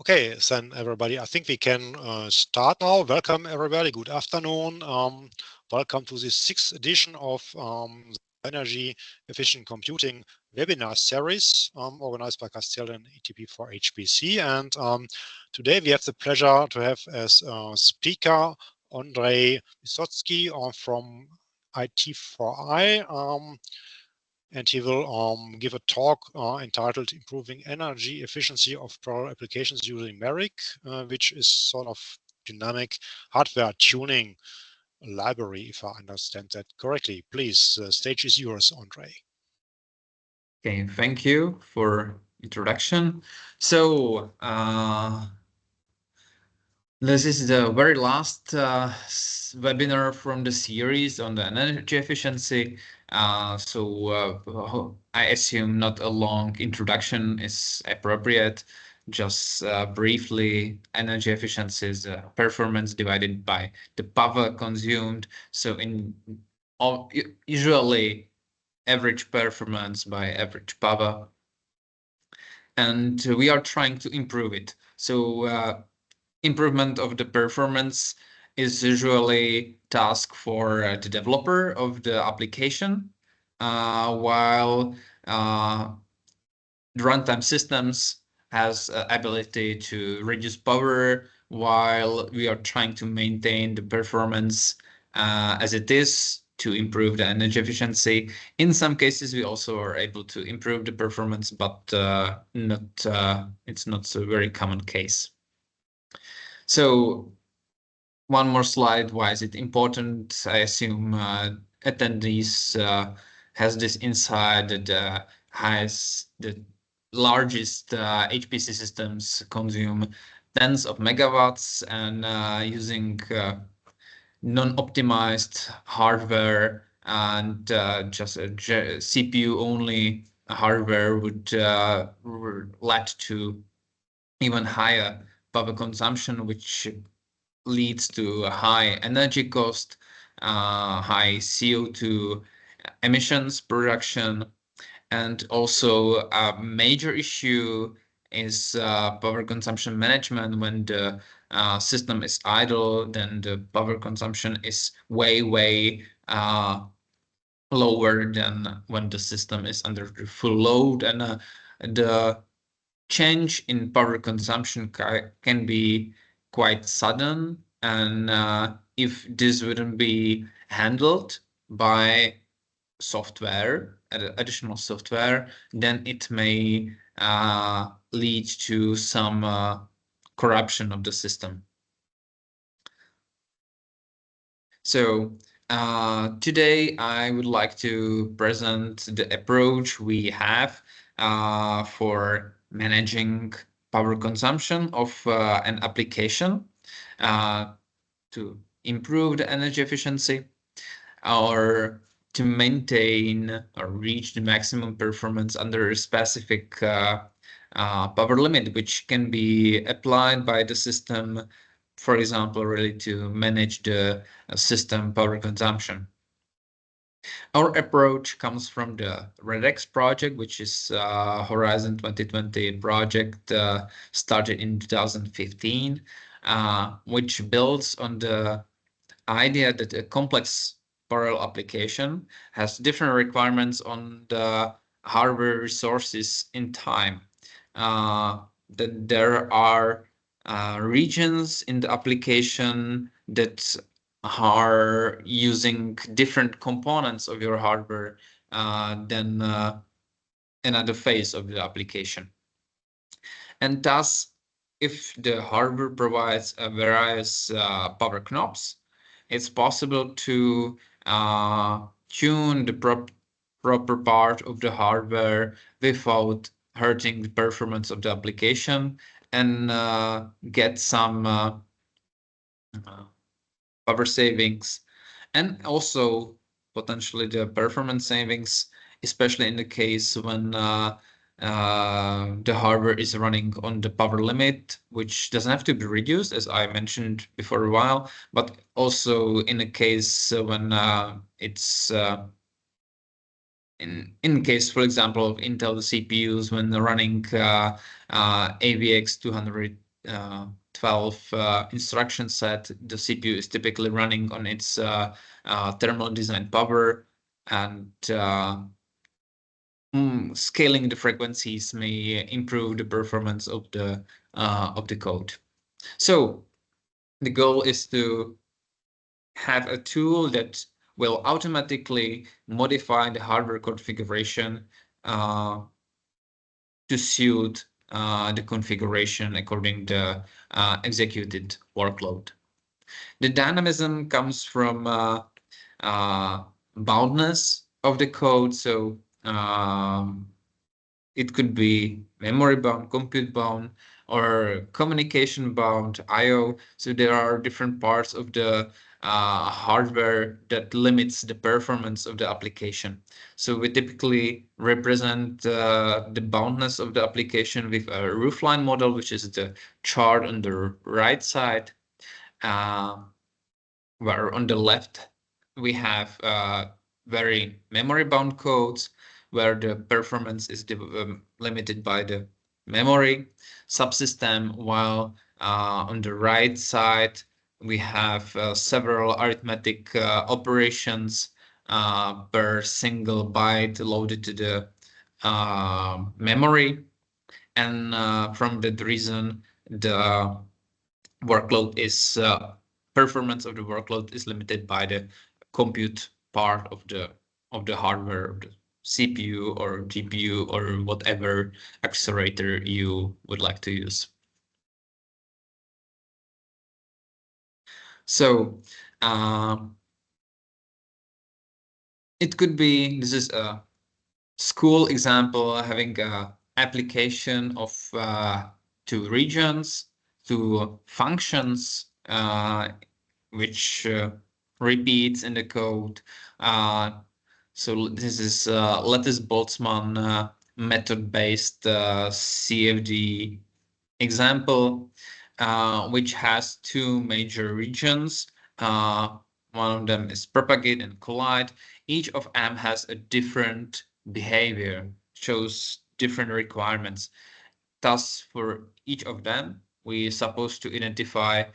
Okay, then everybody, I think we can start now. Welcome everybody, good afternoon. Welcome to this sixth edition of the Energy Efficient Computing webinar series organized by CASTIEL and ETP for HPC. And today we have the pleasure to have as speaker Andrzej Wysotsky from IT4I. And he will give a talk entitled Improving Energy Efficiency of Parallel Applications Using MERIC, which is sort of dynamic hardware tuning library, if I understand that correctly. Please, the stage is yours, Andrzej. Okay, thank you for introduction. So this is the very last webinar from the series on the energy efficiency. I assume not a long introduction is appropriate. Just briefly, energy efficiency is performance divided by the power consumed. So usually average performance by average power. And we are trying to improve it. So improvement of the performance is usually task for the developer of the application, while the runtime systems has ability to reduce power while we are trying to maintain the performance as it is to improve the energy efficiency. In some cases, we also are able to improve the performance, but it's not a very common case. So one more slide. Why is it important? I assume attendees has this insight that the largest HPC systems consume tens of megawatts, and using non-optimized hardware and just a CPU only hardware would lead to even higher power consumption, which leads to a high energy cost, high CO2 emissions production, and also a major issue is power consumption management. When the system is idle, then the power consumption is way lower than when the system is under full load, and the change in power consumption can be quite sudden, and if this wouldn't be handled by software, additional software, then it may lead to some corruption of the system. So today I would like to present the approach we have for managing power consumption of an application to improve the energy efficiency or to maintain or reach the maximum performance under a specific power limit, which can be applied by the system, for example, really to manage the system power consumption. Our approach comes from the REDX project, which is Horizon 2020 project started in 2015, which builds on the idea that a complex parallel application has different requirements on the hardware resources in time. That there are regions in the application that are using different components of your hardware than another phase of the application. And thus, if the hardware provides various power knobs, it's possible to tune the proper part of the hardware without hurting the performance of the application, and get some power savings, and also potentially the performance savings, especially in the case when the hardware is running on the power limit, which doesn't have to be reduced, as I mentioned before a while, but also in a case when it's in case, for example, of Intel CPUs when they're running AVX 12 instruction set, the CPU is typically running on its thermal design power, and scaling the frequencies may improve the performance of the code. So the goal is to have a tool that will automatically modify the hardware configuration to suit the configuration according to the executed workload. The dynamism comes from boundness of the code. So it could be memory bound, compute bound, or communication bound, I/O. So there are different parts of the hardware that limits the performance of the application. So we typically represent the boundness of the application with a roofline model, which is the chart on the right side, where on the left we have very memory bound codes where the performance is limited by the memory subsystem, while on the right side we have several arithmetic operations per single byte loaded to the memory, and from that reason the workload is performance of the workload is limited by the compute part of the hardware, of the CPU or GPU or whatever accelerator you would like to use. So it could be, this is a school example, having a application of two regions, two functions, which repeats in the code. So this is lattice Boltzmann method-based CFD example, which has two major regions. One of them is propagate and collide. Each of them has a different behavior, shows different requirements. Thus, for each of them, we're supposed to identify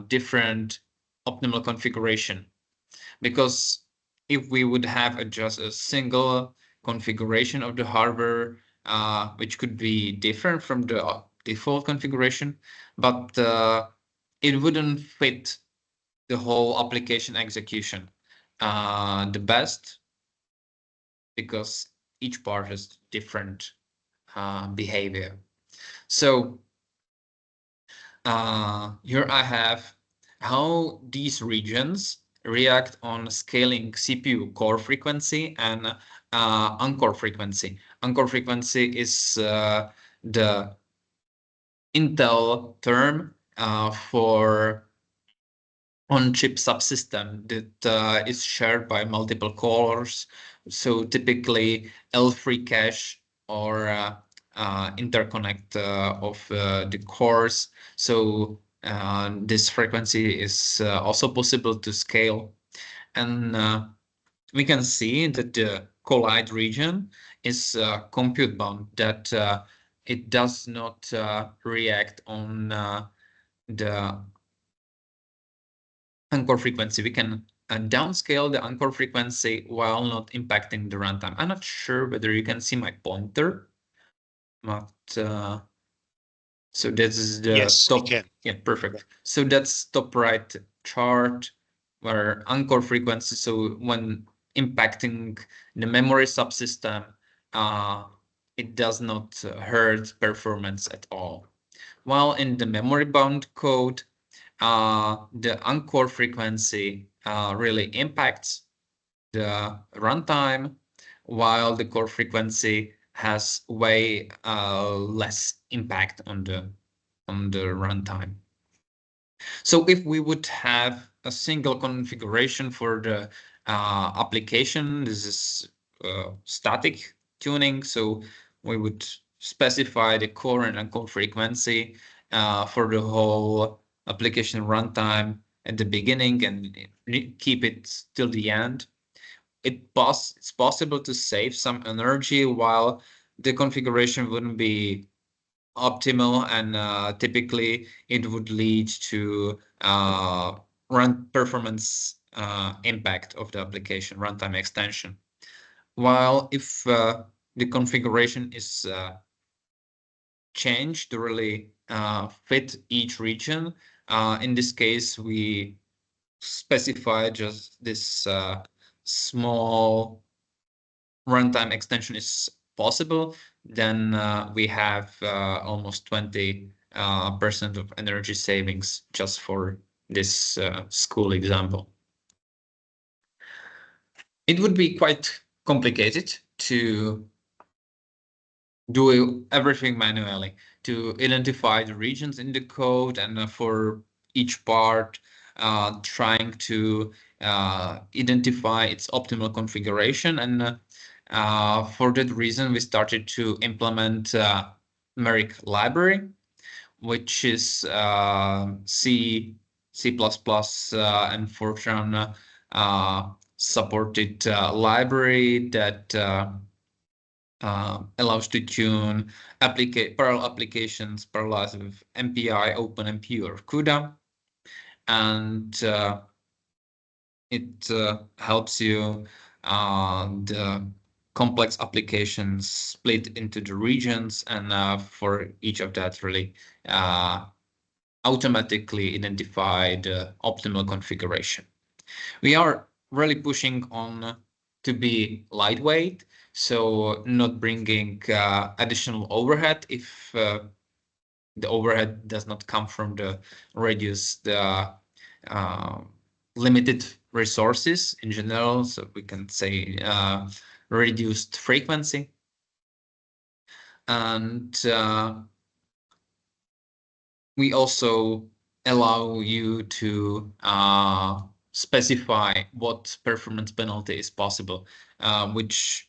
different optimal configuration. Because if we would have just a single configuration of the hardware, which could be different from the default configuration, but it wouldn't fit the whole application execution the best, because each part has different behavior. So here I have how these regions react on scaling CPU core frequency and uncore frequency. Uncore frequency is the Intel term for on-chip subsystem that is shared by multiple cores. So typically L3 cache or interconnect of the cores. So this frequency is also possible to scale. And we can see that the collide region is compute bound, that it does not react on the uncore frequency. We can downscale the uncore frequency while not impacting the runtime. I'm not sure whether you can see my pointer, but so this is the Yes, we top. can. Yeah, perfect. So that's top right chart where uncore frequency. So when impacting the memory subsystem, it does not hurt performance at all. While in the memory bound code, the uncore frequency really impacts the runtime, while the core frequency has way less impact on the runtime. So if we would have a single configuration for the application, this is static tuning. So we would specify the core and uncore frequency for the whole application runtime at the beginning and keep it till the end. It's possible to save some energy while the configuration wouldn't be optimal, and typically it would lead to run performance impact of the application, runtime extension. While if the configuration is changed to really fit each region, in this case, we specify just this small runtime extension is possible, then we have almost 20% of energy savings just for this school example. It would be quite complicated to do everything manually, to identify the regions in the code, and for each part trying to identify its optimal configuration. And for that reason, we started to implement Merrick library, which is C, C++, and Fortran supported library that allows to tune parallel applications parallelized with MPI, OpenMP, or CUDA. And it helps you the complex applications split into the regions, and for each of that really automatically identify the optimal configuration. We are really pushing on to be lightweight, so not bringing additional overhead if the overhead does not come from the reduced limited resources in general. So we can say reduced frequency. And we also allow you to specify what performance penalty is possible, which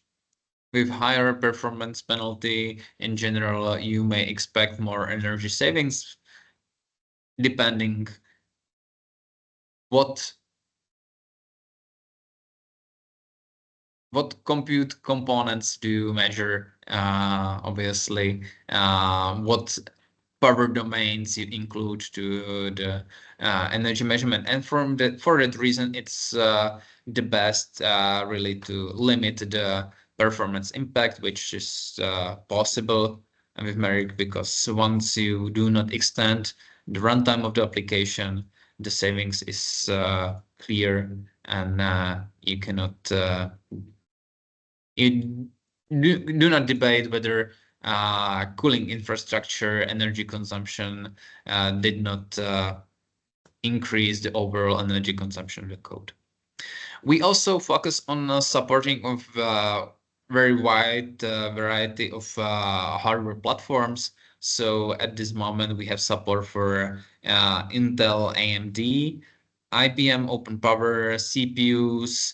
with higher performance penalty in general, you may expect more energy savings, depending what compute components do you measure, obviously, what power domains you include to the energy measurement. And for that reason, it's the best really to limit the performance impact, which is possible with Merrick, because once you do not extend the runtime of the application, the savings is clear, and you cannot you do not debate whether cooling infrastructure, energy consumption did not increase the overall energy consumption of the code. We also focus on supporting of very wide variety of hardware platforms. So at this moment, we have support for Intel, AMD, IBM Open Power CPUs,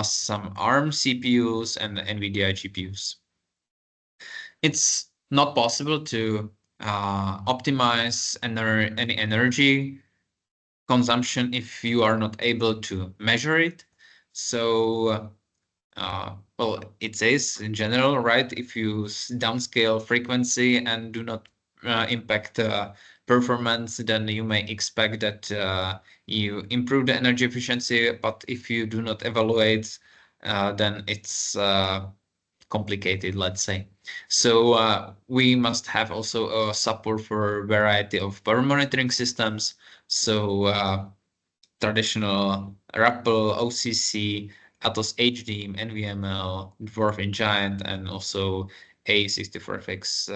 some ARM CPUs, and NVIDIA GPUs. It's not possible to optimize any energy consumption if you are not able to measure it. So, well, it says in general, right? If you downscale frequency and do not impact performance, then you may expect that you improve the energy efficiency. But if you do not evaluate, then it's complicated, let's say. So we must have also support for a variety of power monitoring systems. So traditional RAPL, OCC, Atos HDIM, NVML, Dwarf Giant, and also A64FX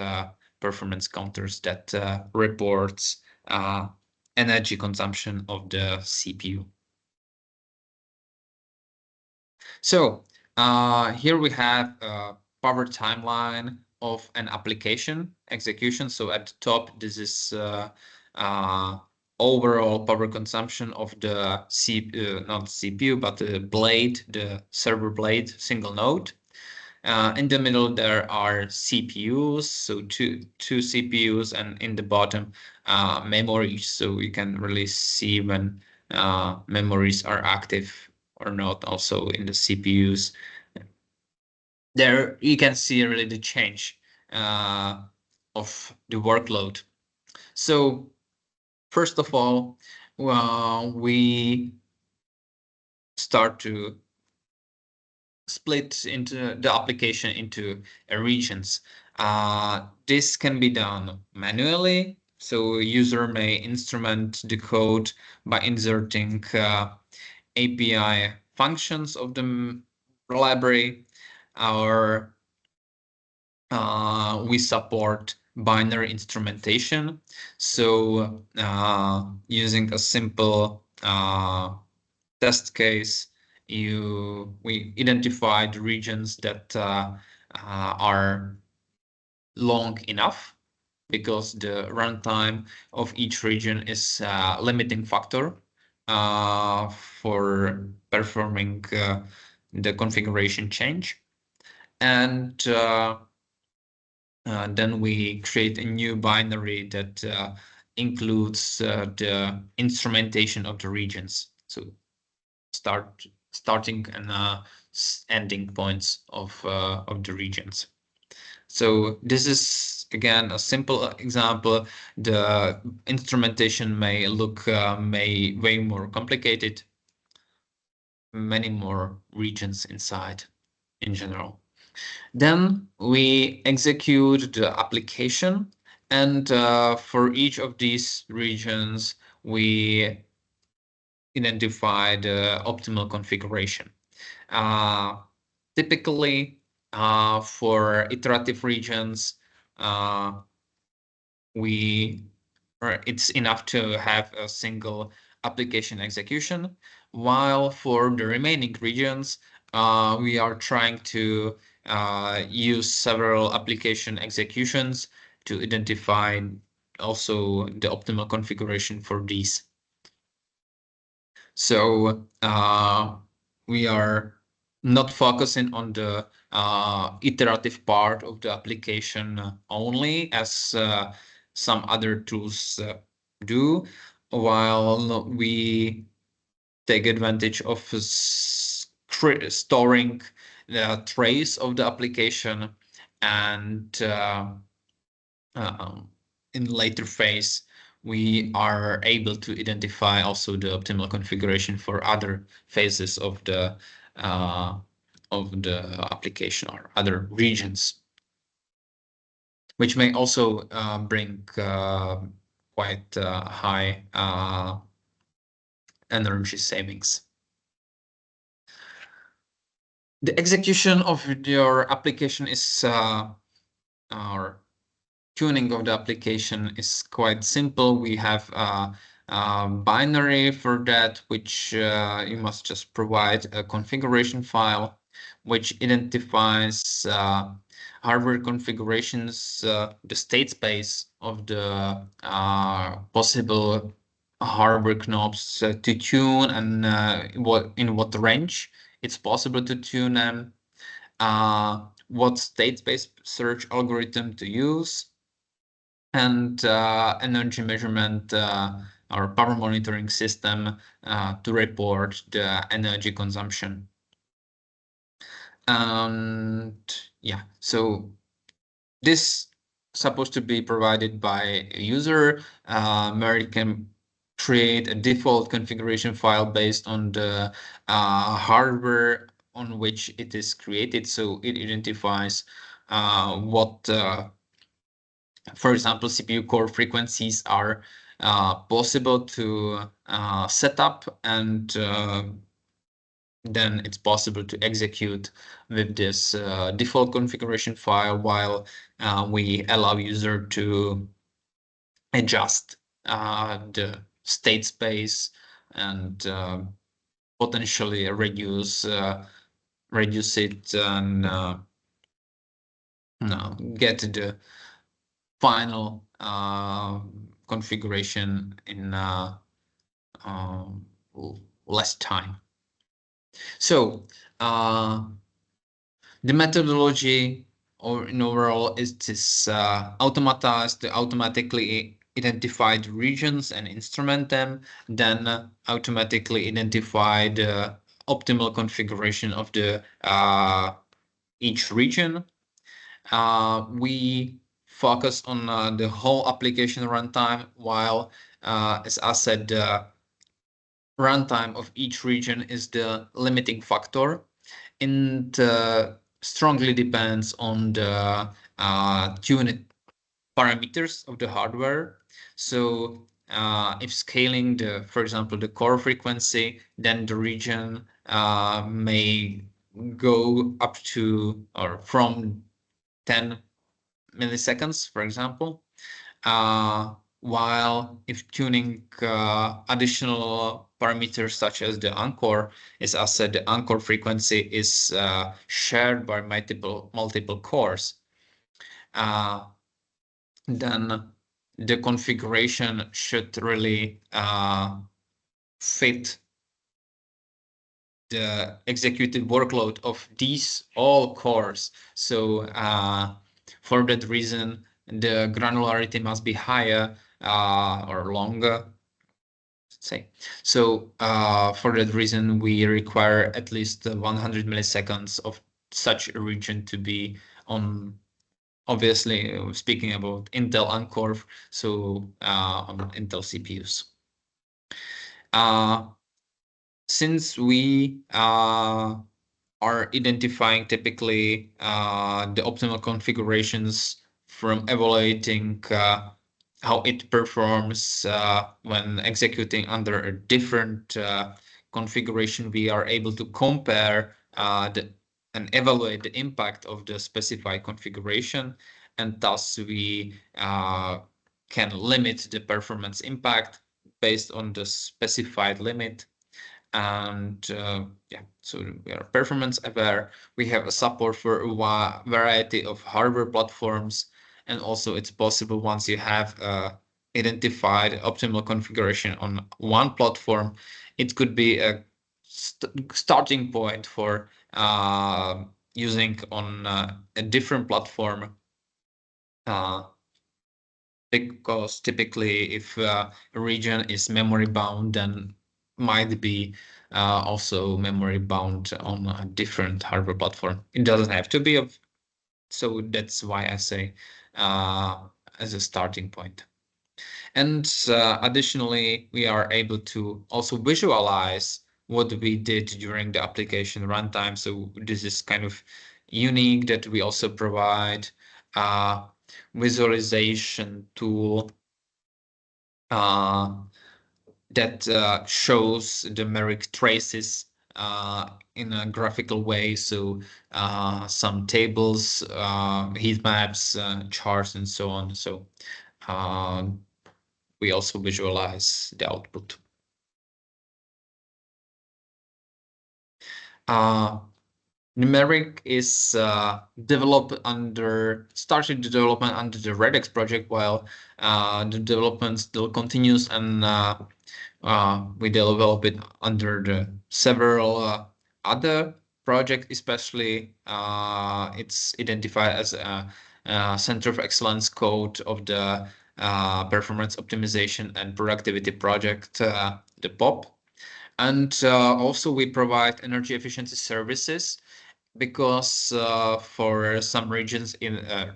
performance counters that reports energy consumption of the CPU. So here we have a power timeline of an application execution. So at the top, this is overall power consumption of the not CPU, but the blade, the server blade, single node. In the middle, there are CPUs, so two CPUs, and in the bottom, memories. So you can really see when memories are active or not, also in the CPUs. There you can see really the change of the workload. So first of all, we start to split into the application into regions. This can be done manually. So a user may instrument the code by inserting API functions of the library, or we support binary instrumentation. So using a simple test case, we identify the regions that are long enough, because the runtime of each region is a limiting factor for performing the configuration change. And then we create a new binary that includes the instrumentation of the regions. So starting and ending points of the regions. So this is again a simple example. The instrumentation may look way more complicated, many more regions inside in general. Then we execute the application, and for each of these regions, we identify the optimal configuration. Typically, for iterative regions, it's enough to have a single application execution, while for the remaining regions, we are trying to use several application executions to identify also the optimal configuration for these. So we are not focusing on the iterative part of the application only, as some other tools do, while we take advantage of storing the trace of the application, and in later phase, we are able to identify also the optimal configuration for other phases of the application or other regions, which may also bring quite high energy savings. The execution of your application is or tuning of the application is quite simple. We have a binary for that, which you must just provide a configuration file, which identifies hardware configurations, the state space of the possible hardware knobs to tune, and in what range it's possible to tune them, what state space search algorithm to use, and energy measurement or power monitoring system to report the energy consumption. And yeah, so this supposed to be provided by a user. Mary can create a default configuration file based on the hardware on which it is created. So it identifies what for example, CPU core frequencies are possible to set up, and then it's possible to execute with this default configuration file, while we allow user to adjust the state space and potentially reduce it, and get the final configuration in less time. So the methodology, or in overall, is this automata is to automatically identify the regions and instrument them, then automatically identify the optimal configuration of the each region. We focus on the whole application runtime, while, as I said, the runtime of each region is the limiting factor, and strongly depends on the tuned parameters of the hardware. So if scaling for example, the core frequency, then the region may go up to or from 10 milliseconds, for example. While if tuning additional parameters such as the anchor, as I said, the anchor frequency is shared by multiple cores, then the configuration should really fit the executed workload of these all cores. So for that reason, the granularity must be higher or longer, say. So for that reason, we require at least 100 milliseconds of such a region to be on, obviously speaking about Intel Encore, so on Intel CPUs. Since we are identifying typically the optimal configurations from evaluating how it performs when executing under a different configuration, we are able to compare and evaluate the impact of the specified configuration, and thus we can limit the performance impact based on the specified limit. And yeah, so we are performance aware. We have a support for a variety of hardware platforms, and also it's possible, once you have identified optimal configuration on one platform, it could be a starting point for using on a different platform, because typically if a region is memory bound, then might be also memory bound on a different hardware platform. It doesn't have to be, so that's why I say as a starting point. And additionally, we are able to also visualize what we did during the application runtime. So this is kind of unique, that we also provide a visualization tool that shows the numeric traces in a graphical way. So some tables, heat maps, charts, and so on. So we also visualize the output. Numeric is started development under the Redux project, while the development still continues, and we develop it under the several other projects. Especially it's identified as a Center of Excellence code of the Performance Optimization and Productivity Project, the POP. And also we provide energy efficiency services, because for some regions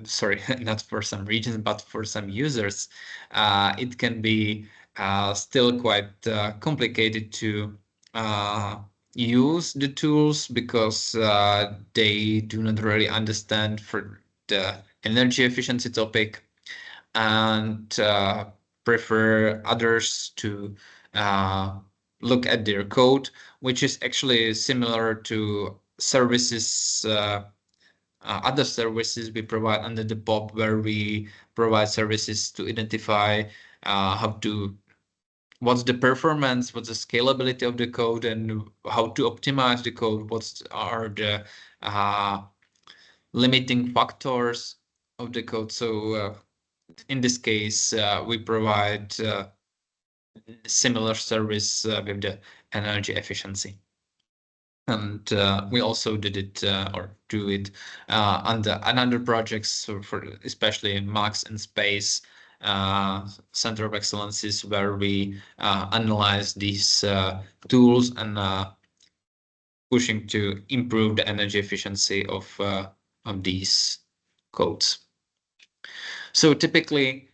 sorry, not for some regions, but for some users, it can be still quite complicated to use the tools, because they do not really understand for the energy efficiency topic, and prefer others to look at their code, which is actually similar to services, other services we provide under the POP, where we provide services to identify what's the performance, what's the scalability of the code, and how to optimize the code, what are the limiting factors of the code. So in this case, we provide similar service with the energy efficiency. And we also did it or do it under another projects, for especially Max and Space Center of Excellences, where we analyze these tools and pushing to improve the energy efficiency of these codes. So typically,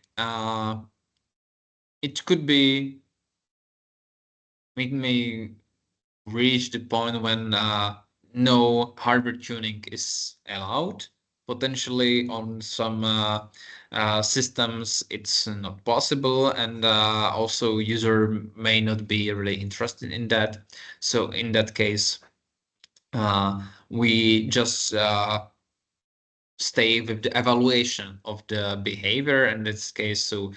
it could be making me reach the point when no hardware tuning is allowed. Potentially on some systems, it's not possible, and also user may not be really interested in that. So in that case, we just stay with the evaluation of the behavior in this case. So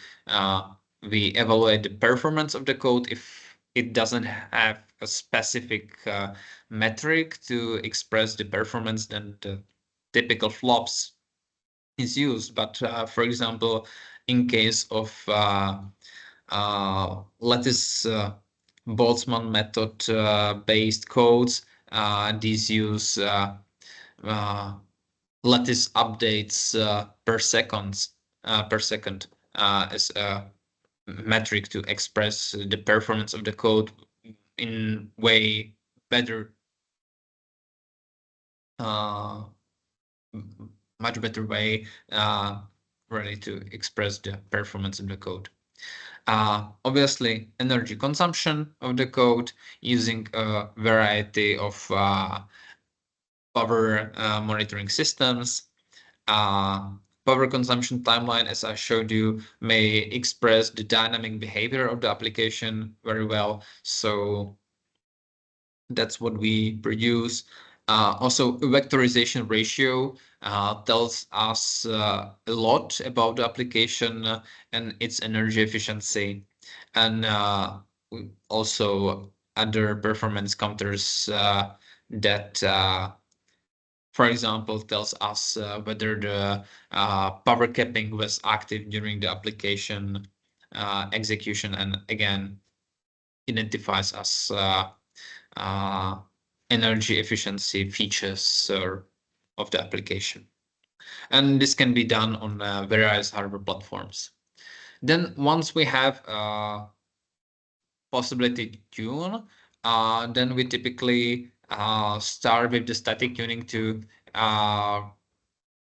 we evaluate the performance of the code. If it doesn't have a specific metric to express the performance, then the typical flops is used. But for example, in case of lattice Boltzmann method based codes, these use lattice updates per second as a metric to express the performance of the code in way better, uh, much better way, really to express the performance of the code. Obviously, energy consumption of the code using a variety of power monitoring systems. Power consumption timeline, as I showed you, may express the dynamic behavior of the application very well. So that's what we produce. Also, vectorization ratio tells us a lot about the application and its energy efficiency. And also other performance counters that for example, tells us whether the power capping was active during the application execution, and again, identifies as uh, energy efficiency features of the application. And this can be done on various hardware platforms. Then once we have possibility to tune, then we typically start with the static tuning to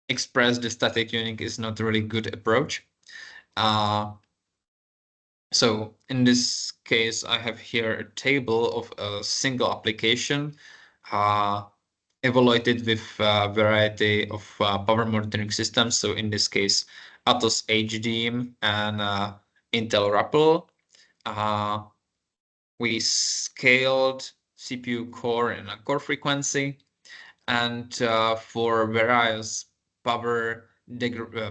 express the static tuning is not a really good approach. So in this case, I have here a table of a single application evaluated with a variety of power monitoring systems. So in this case, Atos HDM and Intel Rappel. We scaled CPU core and a core frequency. And for various power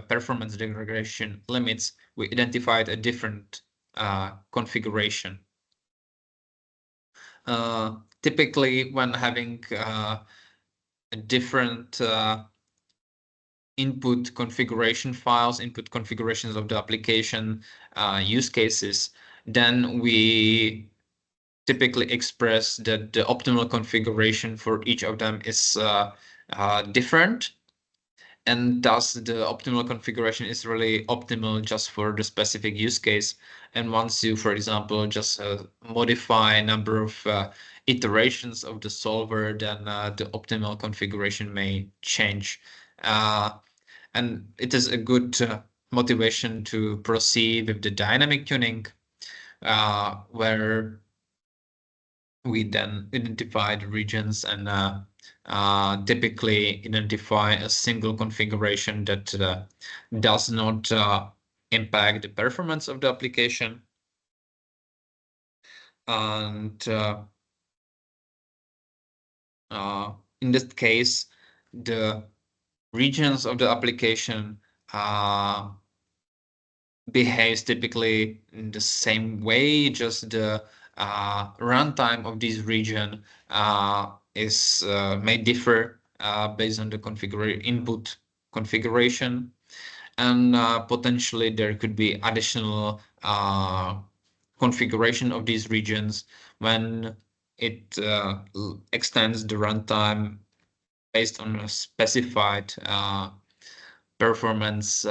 performance degradation limits, we identified a different configuration. Typically, when having different input configuration files, input configurations of the application use cases, then we typically express that the optimal configuration for each of them is different, and thus the optimal configuration is really optimal just for the specific use case. And once you, for example, just modify a number of iterations of the solver, then the optimal configuration may change. And it is a good motivation to proceed with the dynamic tuning, where we then identify the regions and typically identify a single configuration that does not impact the performance of the application. And in this case, the regions of the application behaves typically in the same way, just the runtime of this region is may differ based on the input configuration, and potentially there could be additional configuration of these regions when it extends the runtime based on a specified performance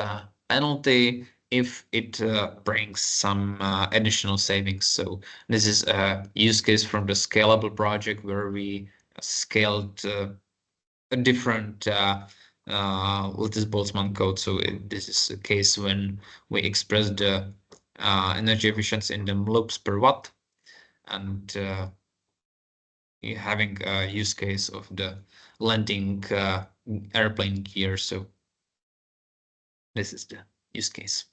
penalty if it brings some additional savings. So this is a use case from the scalable project where we scaled different lattice Boltzmann code. So this is a case when we express the energy efficiency in the loops per watt, and having a use case of the landing airplane gear. So this is the use case.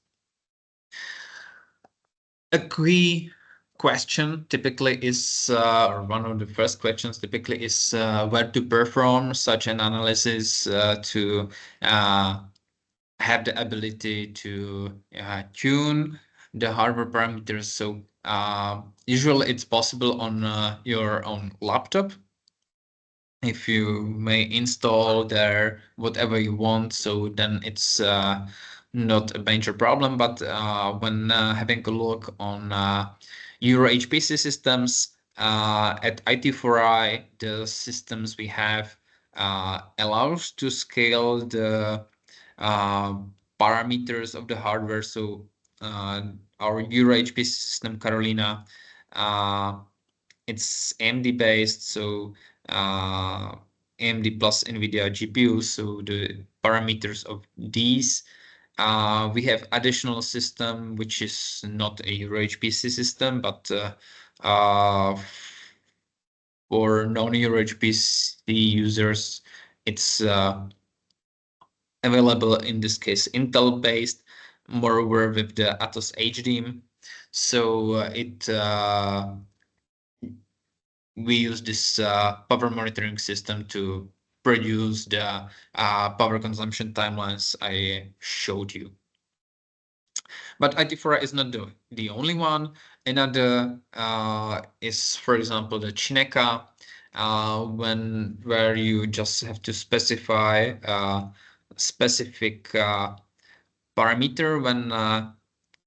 A key question typically is, or one of the first questions typically is, where to perform such an analysis to have the ability to tune the hardware parameters. So usually it's possible on your own laptop, if you may install there whatever you want, so then it's not a major problem. But when having a look on Euro HPC systems at IT4I, the systems we have allows to scale the parameters of the hardware. So our Euro HPC system Carolina, it's AMD based, so AMD plus NVIDIA GPUs. So the parameters of these, we have additional system which is not a Euro HPC system, but for non-Euro HPC users, it's available in this case Intel based, moreover with the Atos HDIMM. So we use this power monitoring system to produce the power consumption timelines I showed you. But IT4I is not the only one. Another is, for example, the Chineka, where you just have to specify specific parameter when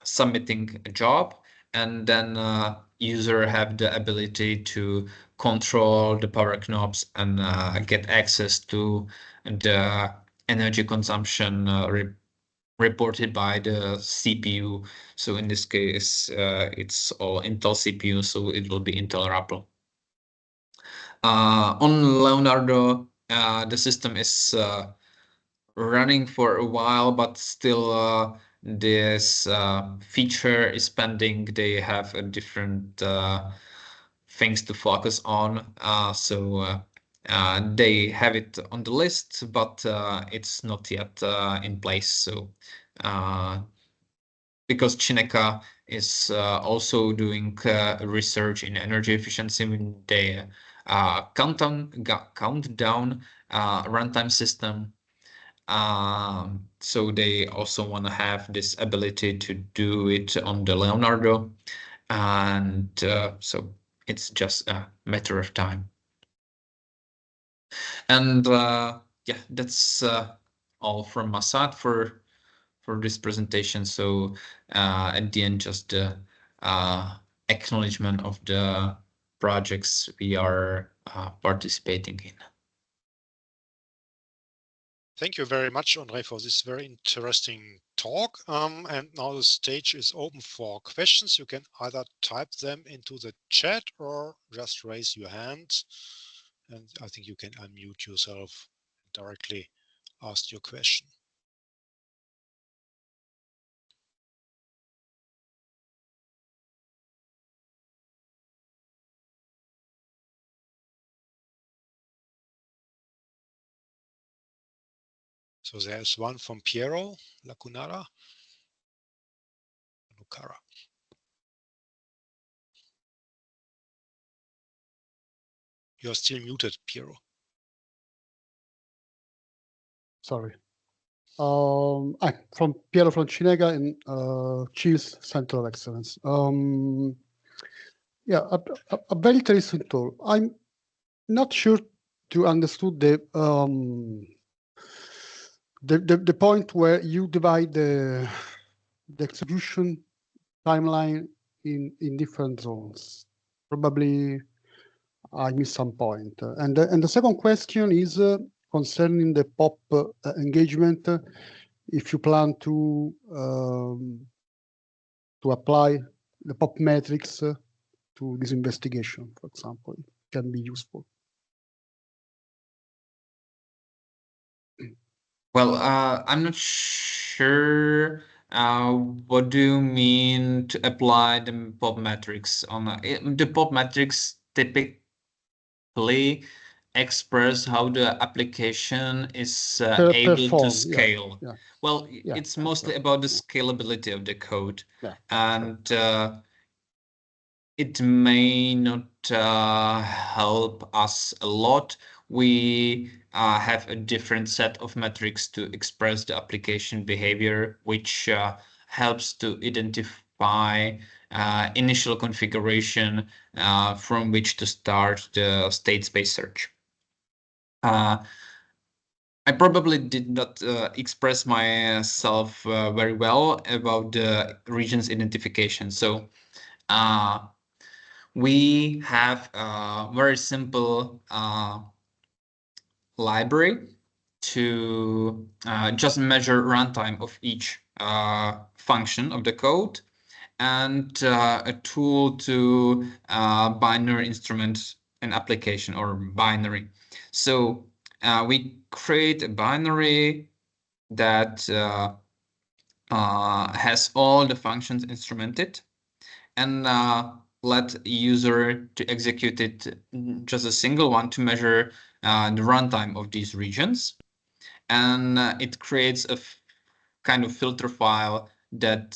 submitting a job, and then user have the ability to control the power knobs and get access to the energy consumption reported by the CPU. So in this case, it's all Intel CPU, so it will be Intel RAPL. On Leonardo, the system is running for a while, but still this feature is pending. They have a different things to focus on. So they have it on the list, but it's not yet in place. So because Chineka is also doing research in energy efficiency, they count down runtime system. So they also want to have this ability to do it on the Leonardo, and so it's just a matter of time. And yeah, that's all from my side for this presentation. So at the end, just the acknowledgement of the projects we are participating in. Thank you very much, Andre, for this very interesting talk. And now the stage is open for questions. You can either type them into the chat or just raise your hand. And I think you can unmute yourself and directly ask your question. So there's one from Piero Lacunara. Lucara. You're still muted, Piero. Sorry. I'm from Piero from Chinega in Chil's Center of Excellence. Yeah, a very interesting tool. I'm not sure to understood the point where you divide the execution timeline in different zones. Probably I missed some point. And the second question is concerning the POP engagement. If you plan to apply the POP metrics to this investigation, for example, it can be useful. Well, I'm not sure what do you mean to apply the pop metrics on the pop metrics typically express how the application is able to Perform, yeah, scale. yeah, Well, yeah, it's mostly about the scalability of the code, yeah. and it may not help us a lot. We have a different set of metrics to express the application behavior, which helps to identify initial configuration from which to start the state space search. I probably did not express myself very well about the regions identification. So we have a very simple library to just measure runtime of each function of the code, and a tool to binary instrument an application or binary. So we create a binary that has all the functions instrumented, and let user to execute it just a single one to measure the runtime of these regions. And it creates a kind of filter file that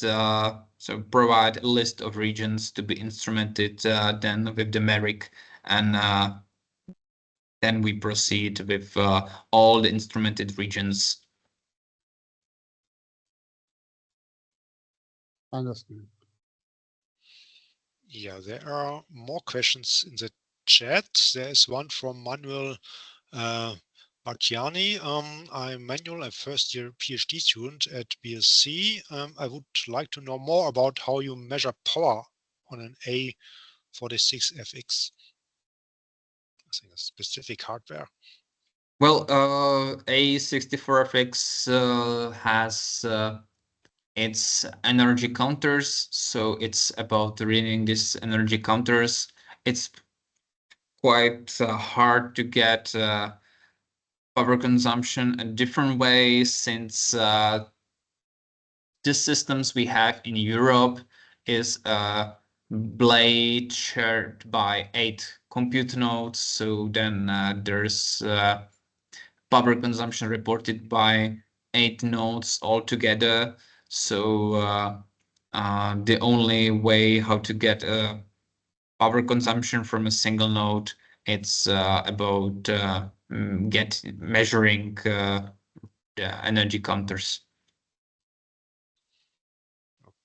so provide a list of regions to be instrumented then with the metric, and then we proceed with all the instrumented regions. Understand. Yeah, there are more questions in the chat. There is one from Manuel Bacchiani. I'm Manuel, a first-year PhD student at BSc. I would like to know more about how you measure power on an A46FX. I think a specific hardware. Well, A64FX has its energy counters, so it's about reading these energy counters. It's quite hard to get power consumption a different way, since the systems we have in Europe is a blade shared by 8 compute nodes. So then there's power consumption reported by 8 nodes altogether. So the only way how to get a power consumption from a single node, it's about measuring the energy counters.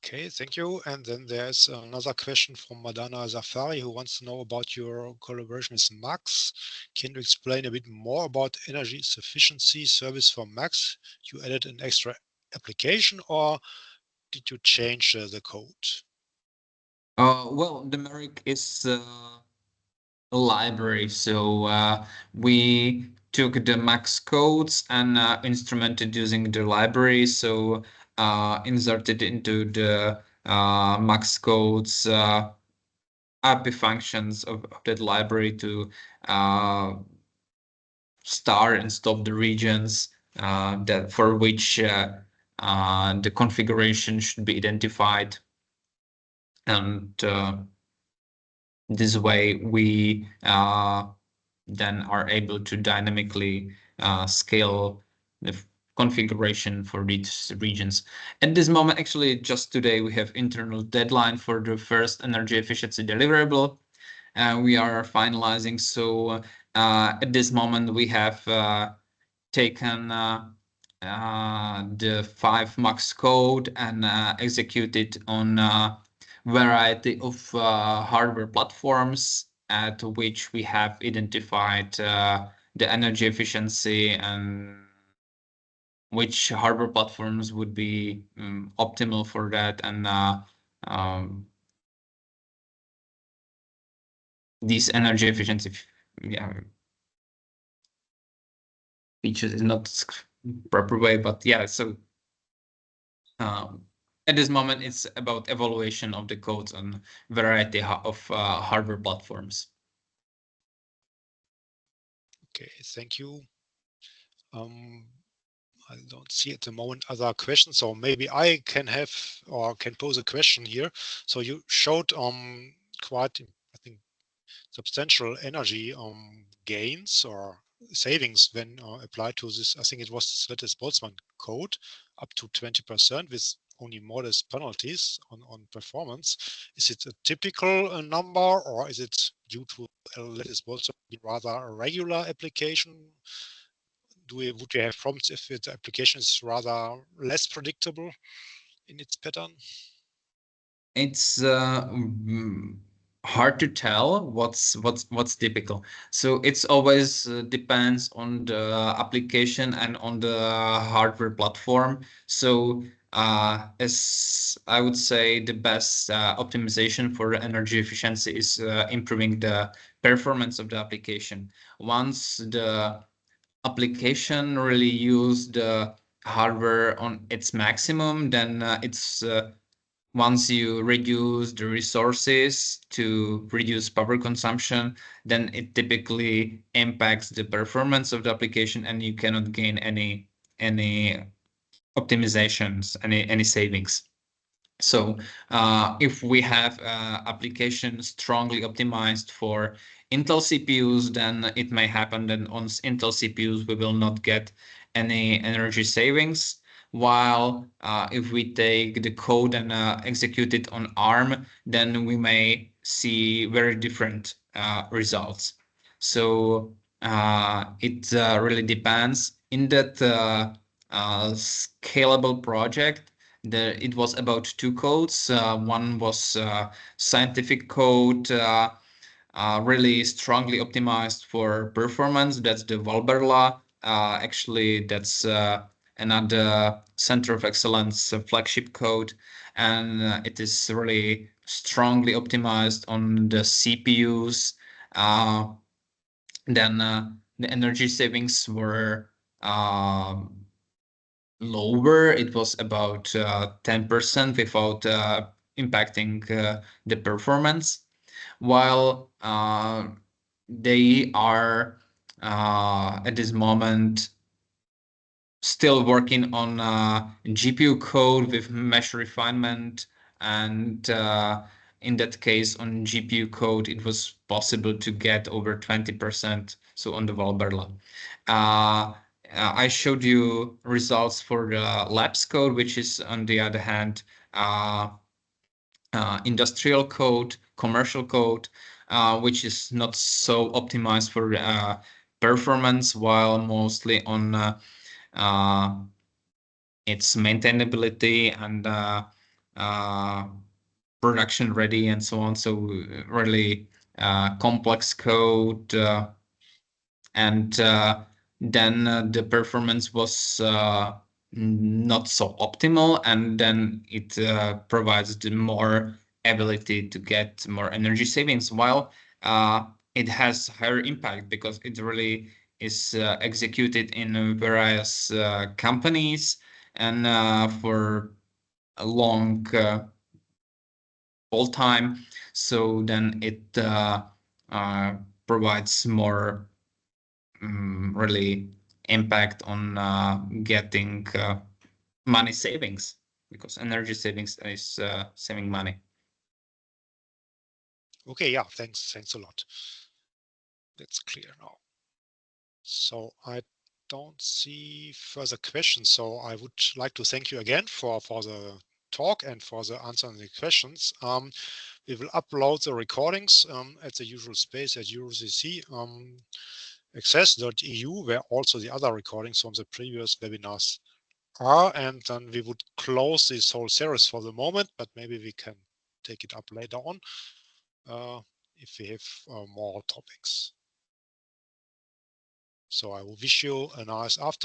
Okay, thank you. And then there's another question from Madana Zafari, who wants to know about your collaboration with Max. Can you explain a bit more about energy sufficiency service for Max? You added an extra application, or did you change the code? Well, the Merrick is a library, so we took the Max codes and instrumented using the library. So inserted into the Max codes API functions of that library to start and stop the regions that for which the configuration should be identified. And this way we then are able to dynamically scale the configuration for these regions. At this moment, actually, just today, we have internal deadline for the first energy efficiency deliverable. We are finalizing. So at this moment, we have taken the 5 max code and executed on variety of hardware platforms at which we have identified the energy efficiency and which hardware platforms would be optimal for that. And these energy efficiency features is not proper way, but yeah, so at this moment, it's about evaluation of the codes on variety of hardware platforms. Okay, thank you. I don't see at the moment other questions, so maybe I can have or can pose a question here. So you showed quite, I think, substantial energy gains or savings when applied to this. I think it was the Boltzmann code, up to 20% with only modest penalties on performance. Is it a typical number, or is it due to lattice Boltzmann rather a regular application? Would you have problems if the application is rather less predictable in its pattern? It's hard to tell what's typical. So it's always depends on the application and on the hardware platform. So as I would say, the best optimization for energy efficiency is improving the performance of the application. Once the application really use the hardware on its maximum, then it's once you reduce the resources to reduce power consumption, then it typically impacts the performance of the application, and you cannot gain any optimizations, any savings. So if we have application strongly optimized for Intel CPUs, then it may happen that on Intel CPUs we will not get any energy savings. While if we take the code and execute it on ARM, then we may see very different results. So it really depends. In that scalable project, it was about two codes. One was scientific code, really strongly optimized for performance. That's the Walber law. Actually, that's another center of excellence flagship code, and it is really strongly optimized on the CPUs. Then the energy savings were lower. It was about 10% without impacting the performance, while they are at this moment still working on GPU code with mesh refinement, and in that case on GPU code it was possible to get over 20%, so on the Walberla. I showed you results for the labs code, which is on the other hand industrial code, commercial code, which is not so optimized for performance, while mostly on its maintainability and production ready and so on. So really complex code, and then the performance was not so optimal, and then it provides the more ability to get more energy savings, while it has higher impact because it really is executed in various companies and for a long whole time. So then it provides more really impact on getting money savings, because energy savings is saving money. Okay, yeah, thanks a lot. That's clear now. So I don't see further questions. So I would like to thank you again for the talk and for the answering the questions. We will upload the recordings at the usual space at EuroCC access.eu, where also the other recordings from the previous webinars are, and then we would close this whole series for the moment, but maybe we can take it up later on if we have more topics. So I will wish you a nice afternoon.